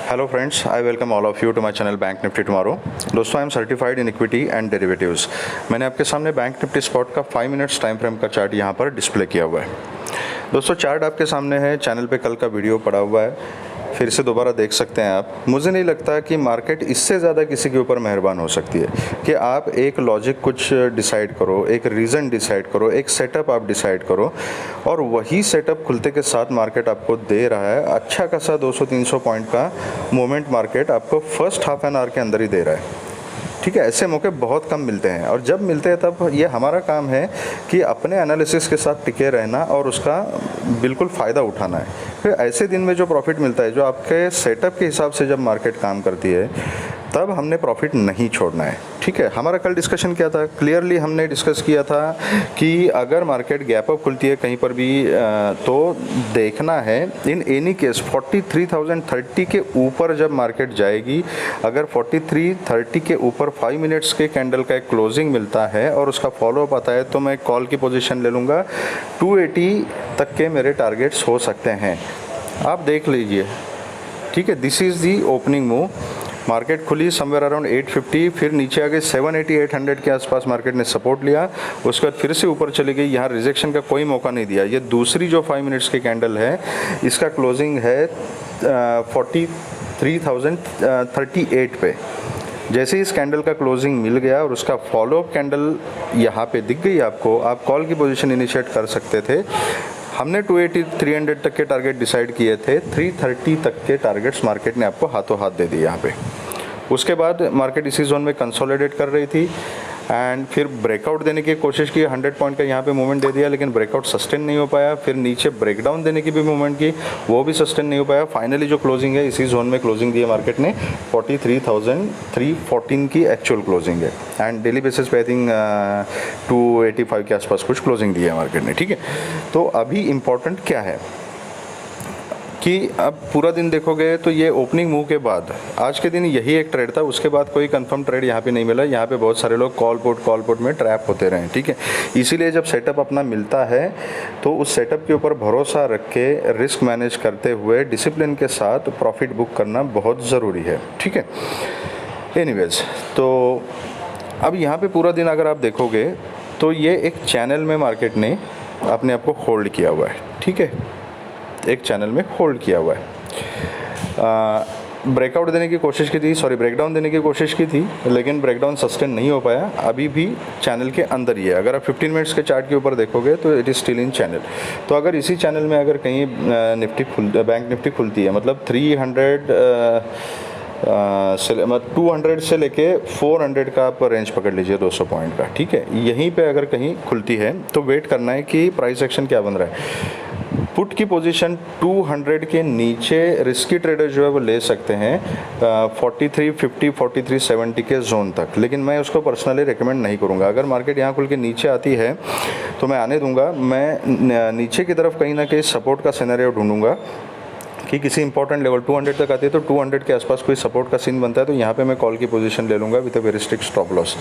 Hello friends, I welcome all of you to my channel Bank Nifty tomorrow. दोस्तों, I am certified in equity and derivatives. मैंने आपके सामने Bank Nifty spot का 5 minutes time frame का chart यहाँ पर display किया हुआ है। दोस्तों, चार्ट आपके सामने है, चैनल पे कल का वीडियो पड़ा हुआ है, फिर से दोबारा देख सकते हैं आप। मुझे नहीं लगता कि मार्केट इससे ज़्यादा किसी के ऊपर मेहरबान हो सकती है कि आप एक लॉजिक कुछ डिसाइड करो, एक रीज़न डिसाइड करो, एक सेटअप आप डिसाइड करो और वही सेटअप खुलते के साथ मार्केट आपको दे रहा है अच्छा खासा 200-300 पॉइंट का मूवमेंट मार्केट आपको फर्स्ट हाफ एन आवर के अंदर ही दे रहा है। ठीक है, ऐसे मौके बहुत कम मिलते हैं और जब मिलते हैं तब ये हमारा काम है कि अपने एनालिसिस के साथ टिके रहना और उसका बिल्कुल फ़ायदा उठाना है। फिर ऐसे दिन में जो प्रॉफिट मिलता है, जो आपके सेटअप के हिसाब से जब मार्केट काम करती है, तब हमने प्रॉफिट नहीं छोड़ना है। ठीक है, हमारा कल डिस्कशन क्या था, क्लियरली हमने डिस्कस किया था कि अगर मार्केट गैप अप खुलती है कहीं पर भी तो देखना है इन एनी केस 43,030 के ऊपर जब मार्केट जाएगी, अगर 4330 के ऊपर 5 मिनट्स के कैंडल का एक क्लोजिंग मिलता है और उसका फॉलोअप आता है तो मैं कॉल की पोजीशन ले लूँगा। 280 तक के मेरे टारगेट्स हो सकते हैं, आप देख लीजिए। ठीक है, this is the opening move. Market खुली समवेयर अराउंड 850, फिर नीचे आ गई 780-800 के आसपास मार्केट ने सपोर्ट लिया, उसके बाद फिर से ऊपर चली गई। यहाँ रिजेक्शन का कोई मौका नहीं दिया। ये दूसरी जो 5 मिनट्स की कैंडल है, इसका क्लोजिंग है 43,038 पे। जैसे ही इस कैंडल का क्लोजिंग मिल गया और उसका फॉलोअप कैंडल यहाँ पे दिख गई आपको, आप कॉल की पोजीशन इनिशिएट कर सकते थे। हमने 280-300 तक के टारगेट डिसाइड किए थे, 330 तक के टारगेट्स मार्केट ने आपको हाथों हाथ दे दिए यहाँ पे। उसके बाद मार्केट इसी जोन में कंसोलिडेट कर रही थी एंड फिर ब्रेकआउट देने की कोशिश की, 100 पॉइंट का यहाँ पे मूवमेंट दे दिया, लेकिन ब्रेकआउट सस्टेन नहीं हो पाया। फिर नीचे ब्रेकडाउन देने की भी मूवमेंट की, वो भी सस्टेन नहीं हो पाया। फाइनली जो क्लोजिंग है, इसी जोन में क्लोजिंग दी है मार्केट ने, 43,314 की एक्चुअल क्लोजिंग है एंड डेली बेसिस पे आई थिंक 285 के आसपास कुछ क्लोजिंग दी है मार्केट ने। ठीक है, तो अभी इम्पॉर्टेंट क्या है कि अब पूरा दिन देखोगे तो ये ओपनिंग मूव के बाद आज के दिन यही एक ट्रेड था, उसके बाद कोई कंफर्म ट्रेड यहाँ पे नहीं मिला। यहाँ पे बहुत सारे लोग कॉल पुट में ट्रैप होते रहे। ठीक है, इसीलिए जब सेटअप अपना मिलता है तो उस सेटअप के ऊपर भरोसा रख के रिस्क मैनेज करते हुए डिसिप्लिन के साथ प्रॉफिट बुक करना बहुत ज़रूरी है। ठीक है, एनीवेज, तो अब यहाँ पे पूरा दिन अगर आप देखोगे तो ये एक चैनल में मार्केट ने अपने आप को होल्ड किया हुआ है। ठीक है, एक चैनल में होल्ड किया हुआ है। ब्रेकआउट देने की कोशिश की थी, ब्रेकडाउन देने की कोशिश की थी, लेकिन ब्रेकडाउन सस्टेन नहीं हो पाया। अभी भी चैनल के अंदर ही है। अगर आप 15 मिनट्स के चार्ट के ऊपर देखोगे तो it is still in channel. तो अगर इसी चैनल में अगर कहीं बैंक निफ्टी खुलती है, मतलब 200 से लेके 400 का आप रेंज पकड़ लीजिए, 200 पॉइंट का। ठीक है, यहीं पे अगर कहीं खुलती है तो वेट करना है कि प्राइस एक्शन क्या बन रहा है। पुट की पोजीशन 200 के नीचे रिस्की ट्रेडर जो है वो ले सकते हैं 4350 4370 के जोन तक, लेकिन मैं उसको पर्सनली रेकमेंड नहीं करूँगा। अगर मार्केट यहाँ खुल के नीचे आती है तो मैं आने दूंगा। मैं नीचे की तरफ कहीं ना कहीं सपोर्ट का सिनेरियो ढूंढूंगा कि किसी इंपॉर्टेंट लेवल 200 तक आती है तो 200 के आसपास कोई सपोर्ट का सीन बनता है तो यहाँ पे मैं कॉल की पोजीशन ले लूँगा with a very strict stop loss.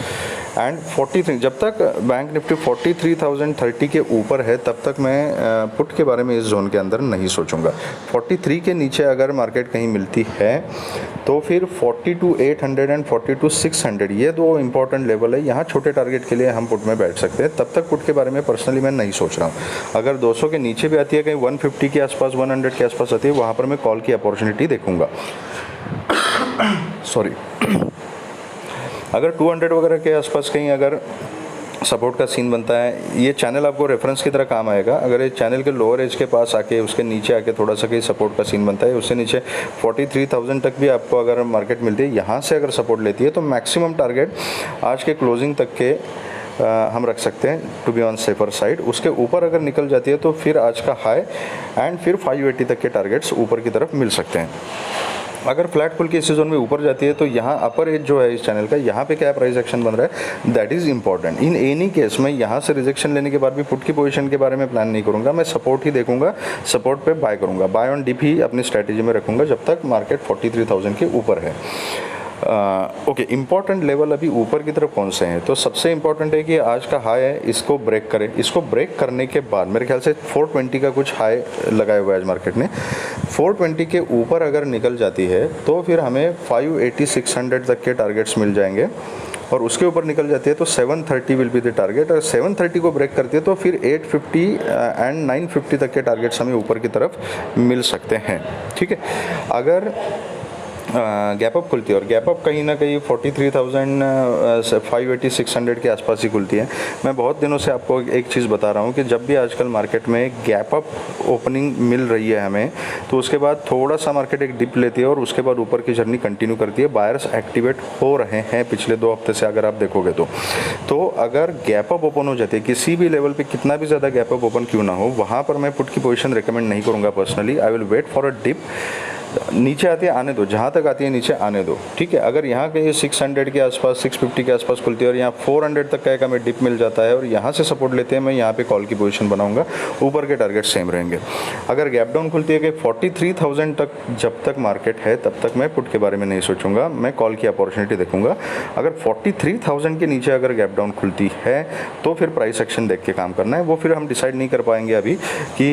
And 43, जब तक बैंक निफ्टी 43,030 के ऊपर है तब तक मैं पुट के बारे में इस जोन के अंदर नहीं सोचूंगा। 43 के नीचे अगर मार्केट कहीं मिलती है तो फिर 42,800 एंड 42,600 ये दो इंपॉर्टेंट लेवल है। यहाँ छोटे टारगेट के लिए हम पुट में बैठ सकते हैं। तब तक पुट के बारे में पर्सनली मैं नहीं सोच रहा हूँ। अगर 200 के नीचे भी आती है, कहीं 150 के आसपास 100 के आसपास आती है, वहाँ पर मैं कॉल की अपॉर्चुनिटी देखूंगा। सॉरी, अगर 200 वगैरह के आसपास कहीं अगर सपोर्ट का सीन बनता है, ये चैनल आपको रेफरेंस की तरह काम आएगा। अगर ये चैनल के लोअर एज के पास आके उसके नीचे आके थोड़ा सा कहीं सपोर्ट का सीन बनता है, उससे नीचे 43,000 तक भी आपको अगर मार्केट मिलती है, यहाँ से अगर सपोर्ट लेती है तो मैक्सिमम टारगेट आज के क्लोजिंग तक के हम रख सकते हैं to be on safer side. उसके ऊपर अगर निकल जाती है तो फिर आज का हाई एंड फिर 580 तक के टारगेट्स ऊपर की तरफ मिल सकते हैं। अगर फ्लैट खुल के इसी जोन में ऊपर जाती है तो यहाँ अपर एज जो है इस चैनल का, यहाँ पे क्या प्राइस एक्शन बन रहा है, that is important. In any case मैं यहाँ से रिजेक्शन लेने के बाद भी पुट की पोजीशन के बारे में प्लान नहीं करूँगा। मैं सपोर्ट ही देखूंगा, सपोर्ट पे बाय करूँगा, बाय ऑन डिप ही अपनी स्ट्रैटेजी में रखूँगा जब तक मार्केट 43,000 के ऊपर है। ओके, इम्पॉर्टेंट लेवल अभी ऊपर की तरफ कौन से हैं? तो सबसे इम्पॉर्टेंट है कि आज का हाई है, इसको ब्रेक करे। इसको ब्रेक करने के बाद मेरे ख्याल से 420 का कुछ हाई लगाया हुआ है आज मार्केट ने। 420 के ऊपर अगर निकल जाती है तो फिर हमें 580 600 तक के टारगेट्स मिल जाएंगे, और उसके ऊपर निकल जाती है तो 730 विल बी द टारगेट। और 730 को ब्रेक करती है तो फिर 850 एंड 950 तक के टारगेट्स हमें ऊपर की तरफ मिल सकते हैं। ठीक है, अगर गैप अप खुलती है, और गैप अप कहीं ना कहीं 43,000 580 600 के आसपास ही खुलती है। मैं बहुत दिनों से आपको एक चीज़ बता रहा हूँ कि जब भी आजकल मार्केट में गैप अप ओपनिंग मिल रही है हमें, तो उसके बाद थोड़ा सा मार्केट एक डिप लेती है और उसके बाद ऊपर की जर्नी कंटिन्यू करती है। बायर्स एक्टिवेट हो रहे हैं पिछले 2 हफ्ते से, अगर आप देखोगे तो अगर गैप अप ओपन हो जाती है किसी भी लेवल पे, कितना भी ज़्यादा गैप अप ओपन क्यों ना हो, वहाँ पर मैं पुट की पोजीशन रिकमेंड नहीं करूँगा personally. I will wait for a dip. नीचे आती है आने दो, जहाँ तक आती है नीचे आने दो। ठीक है, अगर यहाँ के 600 के आसपास 650 के आसपास खुलती है और यहाँ 400 तक का एक हमें डिप मिल जाता है और यहाँ से सपोर्ट लेते हैं, मैं यहाँ पे कॉल की पोजीशन बनाऊंगा। ऊपर के टारगेट सेम रहेंगे। अगर गैप डाउन खुलती है कि 43,000 तक जब तक मार्केट है तब तक मैं पुट के बारे में नहीं सोचूंगा, मैं कॉल की अपॉर्चुनिटी देखूंगा। अगर 43,000 के नीचे अगर गैप डाउन खुलती है तो फिर प्राइस एक्शन देख के काम करना है। वो फिर हम डिसाइड नहीं कर पाएंगे अभी कि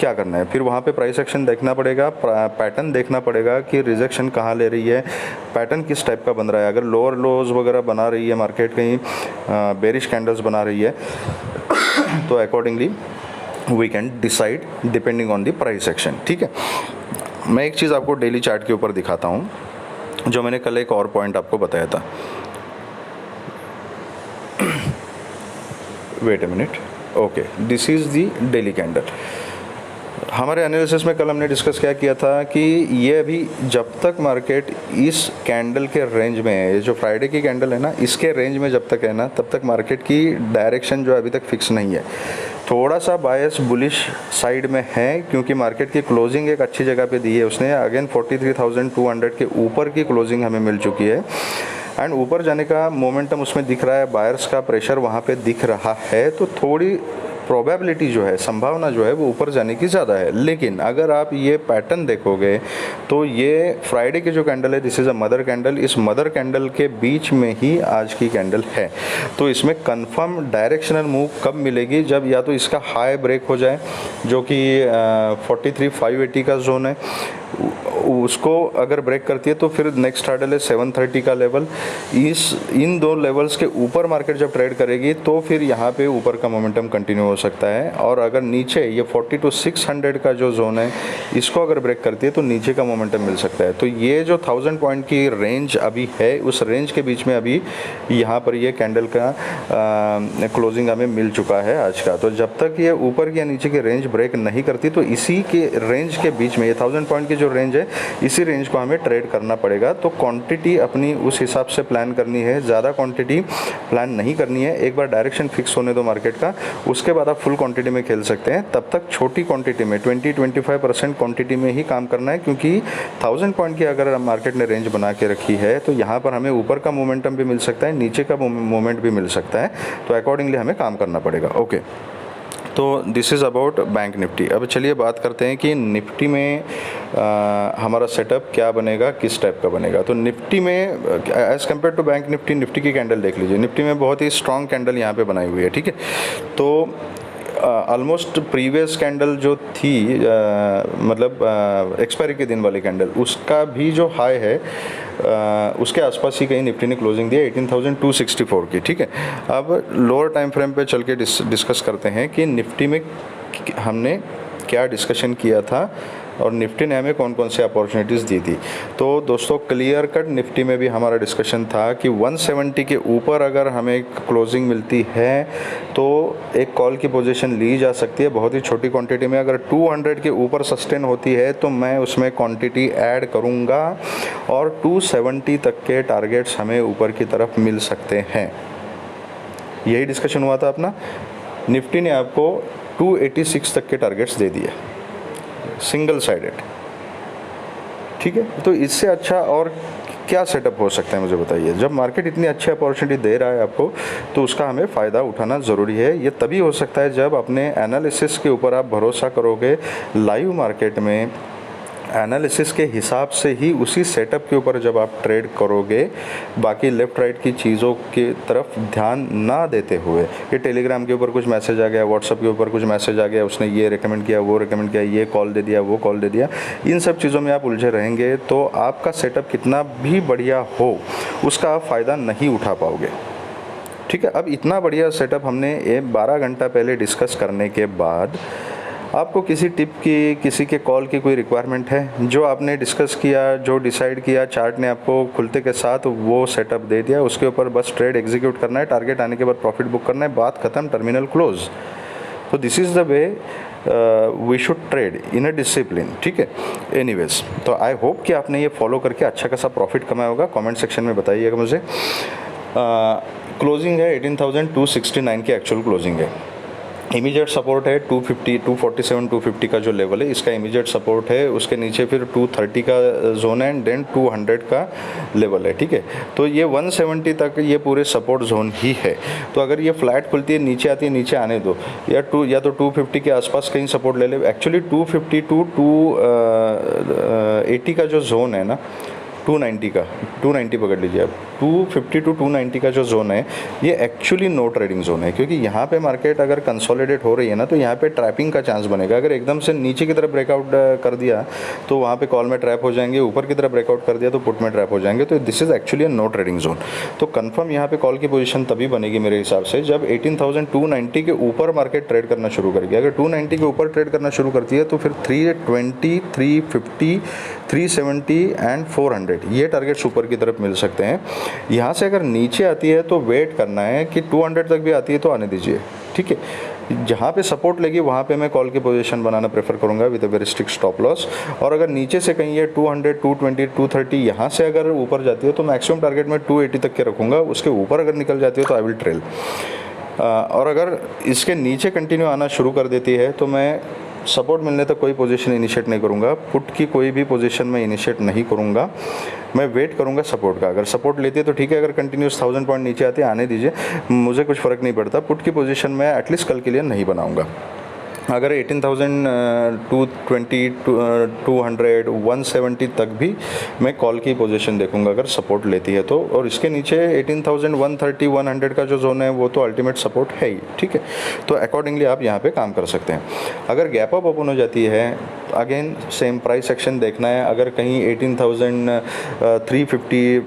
क्या करना है। फिर वहाँ पे प्राइस एक्शन देखना पड़ेगा, पैटर्न देखना पड़ेगा कि रिजेक्शन कहाँ ले रही है, पैटर्न किस टाइप का बन रहा है। अगर लोअर लोज वगैरह बना रही है मार्केट, कहीं बेरिश कैंडल्स बना रही है तो accordingly we can decide depending on the price action. ठीक है, मैं एक चीज़ आपको डेली चार्ट के ऊपर दिखाता हूँ, जो मैंने कल एक और पॉइंट आपको बताया था। Wait a minute, okay, this is the daily candle. हमारे एनालिसिस में कल हमने डिस्कस क्या किया था कि ये अभी जब तक मार्केट इस कैंडल के रेंज में है, ये जो फ्राइडे की कैंडल है ना, इसके रेंज में जब तक है ना, तब तक मार्केट की डायरेक्शन जो अभी तक फिक्स नहीं है। थोड़ा सा बायस बुलिश साइड में है क्योंकि मार्केट की क्लोजिंग एक अच्छी जगह पे दी है उसने। अगेन 43,200 के ऊपर की क्लोजिंग हमें मिल चुकी है एंड ऊपर जाने का मोमेंटम उसमें दिख रहा है, बायर्स का प्रेशर वहाँ पे दिख रहा है। तो थोड़ी प्रोबेबिलिटी जो है, संभावना जो है वो ऊपर जाने की ज़्यादा है। लेकिन अगर आप ये पैटर्न देखोगे तो ये फ्राइडे की जो कैंडल है, this is a mother candle, इस मदर कैंडल के बीच में ही आज की कैंडल है। तो इसमें कंफर्म डायरेक्शनल मूव कब मिलेगी? जब या तो इसका हाई ब्रेक हो जाए जो कि 43,580 का जोन है, उसको अगर ब्रेक करती है तो फिर नेक्स्ट हर्डल है 730 का लेवल। इन दो लेवल्स के ऊपर मार्केट जब ट्रेड करेगी तो फिर यहाँ पे ऊपर का मोमेंटम कंटिन्यू हो सकता है। और अगर नीचे ये 42,600 का जो जोन है, इसको अगर ब्रेक करती है तो नीचे का मोमेंटम मिल सकता है। तो ये जो 1000 पॉइंट की रेंज अभी है, उस रेंज के बीच में अभी यहाँ पर ये कैंडल का क्लोजिंग हमें मिल चुका है आज का। तो जब तक ये ऊपर या नीचे की रेंज ब्रेक नहीं करती तो इसी के रेंज के बीच में, ये 1000 पॉइंट की जो रेंज है, इसी रेंज को हमें ट्रेड करना पड़ेगा। तो क्वांटिटी अपनी उस हिसाब से प्लान करनी है, ज़्यादा क्वांटिटी प्लान नहीं करनी है। एक बार डायरेक्शन फिक्स होने दो मार्केट का, उसके बाद आप फुल क्वांटिटी में खेल सकते हैं। तब तक छोटी क्वांटिटी में 20-25% क्वांटिटी में ही काम करना है, क्योंकि 1000 पॉइंट की अगर मार्केट ने रेंज बना के रखी है तो यहाँ पर हमें ऊपर का मोमेंटम भी मिल सकता है, नीचे का मोमेंट भी मिल सकता है। तो अकॉर्डिंगली हमें काम करना पड़ेगा। ओके, तो this is about bank Nifty. अब चलिए बात करते हैं कि निफ्टी में हमारा सेटअप क्या बनेगा, किस टाइप का बनेगा। तो निफ्टी में as compared to bank Nifty, Nifty की कैंडल देख लीजिए। निफ्टी में बहुत ही स्ट्रॉन्ग कैंडल यहाँ पे बनाई हुई है। ठीक है, तो ऑलमोस्ट प्रीवियस कैंडल जो थी, मतलब एक्सपायरी के दिन वाली कैंडल, उसका भी जो हाई है उसके आसपास ही कहीं निफ्टी ने क्लोजिंग दिया 18,264 की। ठीक है, अब लोअर टाइम फ्रेम पे चल के डिस्कस करते हैं कि निफ्टी में हमने क्या डिस्कशन किया था और निफ्टी ने हमें कौन कौन से अपॉर्चुनिटीज़ दी थी। तो दोस्तों, क्लियर कट निफ्टी में भी हमारा डिस्कशन था कि 170 के ऊपर अगर हमें क्लोजिंग मिलती है तो एक कॉल की पोजीशन ली जा सकती है, बहुत ही छोटी क्वांटिटी में। अगर 200 के ऊपर सस्टेन होती है तो मैं उसमें क्वांटिटी ऐड करूँगा और 270 तक के टारगेट्स हमें ऊपर की तरफ मिल सकते हैं। यही डिस्कशन हुआ था अपना। निफ्टी ने आपको 286 तक के टारगेट्स दे दिए, सिंगल साइडेड। ठीक है, तो इससे अच्छा और क्या सेटअप हो सकता है मुझे बताइए। जब मार्केट इतनी अच्छी अपॉर्चुनिटी दे रहा है आपको, तो उसका हमें फ़ायदा उठाना ज़रूरी है। ये तभी हो सकता है जब अपने एनालिसिस के ऊपर आप भरोसा करोगे, लाइव मार्केट में एनालिसिस के हिसाब से ही उसी सेटअप के ऊपर जब आप ट्रेड करोगे, बाकी लेफ़्ट राइट की चीज़ों की तरफ ध्यान ना देते हुए, ये टेलीग्राम के ऊपर कुछ मैसेज आ गया, व्हाट्सअप के ऊपर कुछ मैसेज आ गया, उसने ये रिकमेंड किया, वो रिकमेंड किया, ये कॉल दे दिया, वो कॉल दे दिया, इन सब चीज़ों में आप उलझे रहेंगे तो आपका सेटअप कितना भी बढ़िया हो उसका आप फ़ायदा नहीं उठा पाओगे। ठीक है, अब इतना बढ़िया सेटअप हमने 12 घंटा पहले डिस्कस करने के बाद आपको किसी टिप की, किसी के कॉल की कोई रिक्वायरमेंट है? जो आपने डिस्कस किया, जो डिसाइड किया, चार्ट ने आपको खुलते के साथ वो सेटअप दे दिया, उसके ऊपर बस ट्रेड एग्जीक्यूट करना है, टारगेट आने के बाद प्रॉफिट बुक करना है, बात खत्म, टर्मिनल क्लोज। तो this is the way we should trade in a discipline. ठीक है, एनीवेज, तो आई होप कि आपने ये फॉलो करके अच्छा खासा प्रॉफिट कमाया होगा। कमेंट सेक्शन में बताइएगा मुझे। क्लोजिंग है 18,269 की एक्चुअल क्लोजिंग है। इमीडिएट सपोर्ट है 250, 247, 250 का जो लेवल है, इसका इमीडिएट सपोर्ट है। उसके नीचे फिर 230 का जोन है एंड देन 200 का लेवल है। ठीक है, तो ये 170 तक ये पूरे सपोर्ट जोन ही है। तो अगर ये फ्लैट खुलती है, नीचे आती है, नीचे आने दो, या तो 250 के आसपास कहीं सपोर्ट ले ले। एक्चुअली 250 टू 280 का जो जोन है ना, 290 पकड़ लीजिए आप, 250 टू 290 का जो जोन है, ये एक्चुअली नो ट्रेडिंग जोन है। क्योंकि यहाँ पे मार्केट अगर कंसोलिडेट हो रही है ना, तो यहाँ पे ट्रैपिंग का चांस बनेगा। अगर एकदम से नीचे की तरफ ब्रेकआउट कर दिया तो वहाँ पे कॉल में ट्रैप हो जाएंगे, ऊपर की तरफ ब्रेकआउट कर दिया तो पुट में ट्रैप हो जाएंगे। तो this is actually no trading zone. तो कंफर्म यहाँ पे कॉल की पोजीशन तभी बनेगी मेरे हिसाब से जब 18,290 के ऊपर मार्केट ट्रेड करना शुरू करेगी। अगर 290 के ऊपर ट्रेड करना शुरू करती है तो फिर 320, 350, 370 एंड 400 ये टारगेट्स ऊपर की तरफ मिल सकते हैं। यहाँ से अगर नीचे आती है तो वेट करना है कि 200 तक भी आती है तो आने दीजिए। ठीक है, जहाँ पे सपोर्ट लेगी वहाँ पे मैं कॉल की पोजीशन बनाना प्रेफर करूँगा with a very strict stop loss. और अगर नीचे से कहीं ये 200, 220, 230 यहाँ से अगर ऊपर जाती है तो मैक्सिमम टारगेट मैं 280 तक के रखूँगा। उसके ऊपर अगर निकल जाती है तो आई विल ट्रेल। और अगर इसके नीचे कंटिन्यू आना शुरू कर देती है तो मैं सपोर्ट मिलने तक कोई पोजीशन इनिशिएट नहीं करूँगा। पुट की कोई भी पोजीशन मैं इनिशिएट नहीं करूँगा, मैं वेट करूँगा सपोर्ट का। अगर सपोर्ट लेती है तो ठीक है, अगर कंटिन्यूस 1000 पॉइंट नीचे आती है आने दीजिए, मुझे कुछ फ़र्क नहीं पड़ता। पुट की पोजीशन मैं एटलीस्ट कल के लिए नहीं बनाऊँगा। अगर 18,220, 200, 170 तक भी मैं कॉल की पोजीशन देखूंगा अगर सपोर्ट लेती है तो। और इसके नीचे 18,130, 100 का जो जोन है वो तो अल्टीमेट सपोर्ट है ही। ठीक है, तो अकॉर्डिंगली आप यहाँ पे काम कर सकते हैं। अगर गैप अप ओपन हो जाती है, अगेन सेम प्राइस एक्शन देखना है। अगर कहीं 18,350,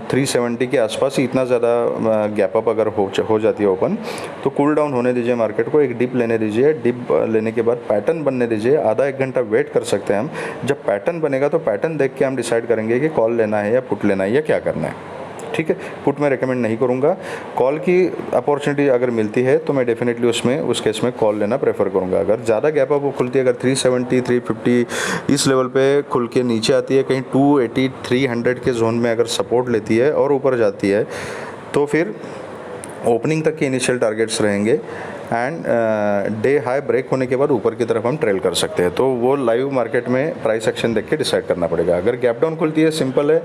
370 के आसपास ही इतना ज़्यादा गैप अप अगर हो जाती है ओपन, तो कूल डाउन होने दीजिए मार्केट को, एक डिप लेने दीजिए। डिप लेने के बाद पैटर्न बनने दीजिए, आधा एक घंटा वेट कर सकते हैं हम। जब पैटर्न बनेगा तो पैटर्न देख के हम डिसाइड करेंगे कि कॉल लेना है या पुट लेना है या क्या करना है। ठीक है, पुट में रेकमेंड नहीं करूँगा। कॉल की अपॉर्चुनिटी अगर मिलती है तो मैं डेफिनेटली उस केस में कॉल लेना प्रेफर करूँगा। अगर ज़्यादा गैप अप खुलती है, अगर 370, 350 इस लेवल पे खुल के नीचे आती है, कहीं 280, 300 के जोन में अगर सपोर्ट लेती है और ऊपर जाती है तो फिर ओपनिंग तक के इनिशियल टारगेट्स रहेंगे एंड डे हाई ब्रेक होने के बाद ऊपर की तरफ हम ट्रेल कर सकते हैं। तो वो लाइव मार्केट में प्राइस एक्शन देख के डिसाइड करना पड़ेगा। अगर गैप डाउन खुलती है, सिंपल है,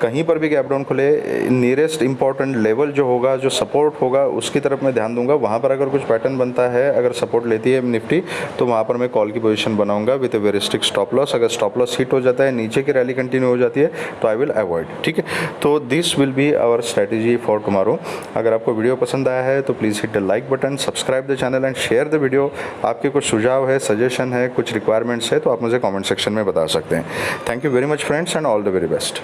कहीं पर भी गैप डाउन खुले, नियरेस्ट इंपॉर्टेंट लेवल जो होगा, जो सपोर्ट होगा, उसकी तरफ मैं ध्यान दूंगा। वहाँ पर अगर कुछ पैटर्न बनता है, अगर सपोर्ट लेती है निफ्टी, तो वहाँ पर मैं कॉल की पोजीशन बनाऊंगा with a very strict stop loss. अगर स्टॉप लॉस हिट हो जाता है, नीचे की रैली कंटिन्यू हो जाती है, तो आई विल अवॉइड। ठीक है, तो this will be our strategy for tomorrow. अगर आपको वीडियो पसंद आया है तो please hit the like button, subscribe the channel and share the video. आपके कुछ सुझाव है, सजेशन है, कुछ रिक्वायरमेंट्स है तो आप मुझे कमेंट सेक्शन में बता सकते हैं। Thank you very much friends and all the very best.